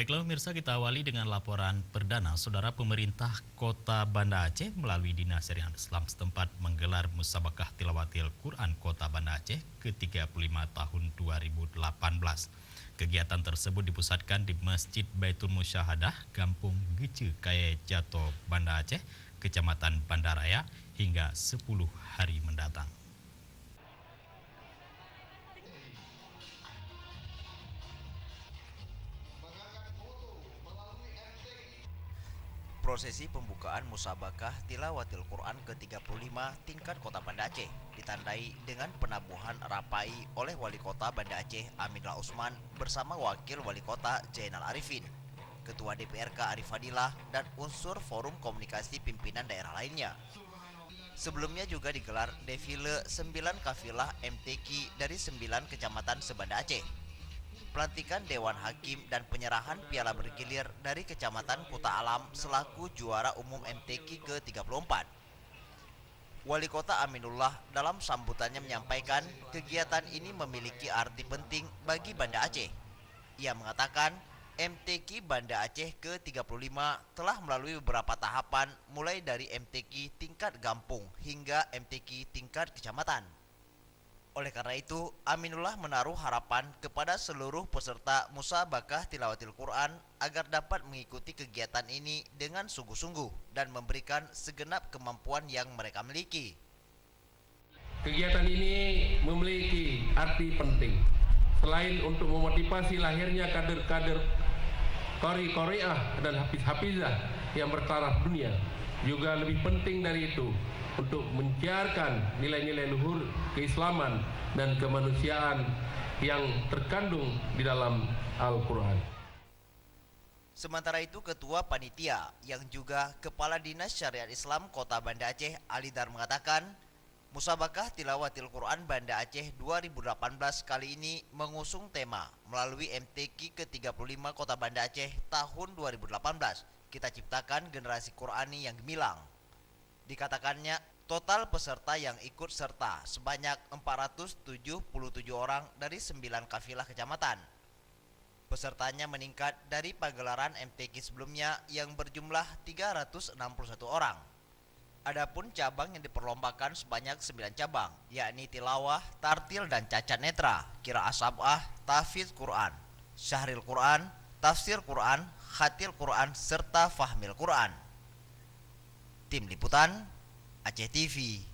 Baiklah pemirsa, kita awali dengan laporan perdana. Saudara, pemerintah Kota Banda Aceh melalui Dinas Syariat Islam setempat menggelar Musabakah Tilawatil Quran Kota Banda Aceh ke-35 tahun 2018. Kegiatan tersebut dipusatkan di Masjid Baitul Musyahadah, Kampung Gece Kaya Jato, Banda Aceh, Kecamatan Bandaraya hingga 10 hari mendatang. Prosesi pembukaan Musabakah Tilawatil Quran ke-35 tingkat Kota Banda Aceh ditandai dengan penabuhan rapai oleh Wali Kota Banda Aceh Aminullah Usman bersama Wakil Wali Kota Zainal Arifin, Ketua DPRK Arif Fadilah, dan unsur Forum Komunikasi Pimpinan Daerah lainnya. Sebelumnya juga digelar defile 9 kafilah MTQ dari 9 kecamatan se-Banda Aceh, pelantikan Dewan Hakim dan penyerahan piala bergilir dari Kecamatan Kuta Alam selaku juara umum MTQ ke-34. Wali Kota Aminullah dalam sambutannya menyampaikan kegiatan ini memiliki arti penting bagi Banda Aceh. Ia mengatakan MTQ Banda Aceh ke-35 telah melalui beberapa tahapan mulai dari MTQ tingkat Gampung hingga MTQ tingkat kecamatan. Oleh karena itu, Aminullah menaruh harapan kepada seluruh peserta Musabakah Tilawatil Quran agar dapat mengikuti kegiatan ini dengan sungguh-sungguh dan memberikan segenap kemampuan yang mereka miliki. Kegiatan ini memiliki arti penting. Selain untuk memotivasi lahirnya kader-kader qori-qori'ah dan hafiz-hafizah yang bertaraf dunia, juga lebih penting dari itu untuk menyiarkan nilai-nilai luhur keislaman dan kemanusiaan yang terkandung di dalam Al-Quran. Sementara itu, Ketua Panitia yang juga Kepala Dinas Syariat Islam Kota Banda Aceh Ali Dar mengatakan, Musabakah Tilawatil Quran Banda Aceh 2018 kali ini mengusung tema melalui MTQ ke-35 Kota Banda Aceh tahun 2018, kita ciptakan generasi Qurani yang gemilang. Dikatakannya, total peserta yang ikut serta sebanyak 477 orang dari 9 kafilah kecamatan. Pesertanya meningkat dari pagelaran MTQ sebelumnya yang berjumlah 361 orang. Adapun cabang yang diperlombakan sebanyak 9 cabang, yakni tilawah, tartil dan cacat netra, qiraah sab'ah, tahfiz Quran, syahril Quran, tafsir Quran, khatil Quran, serta fahmil Quran. Tim Liputan Aceh TV.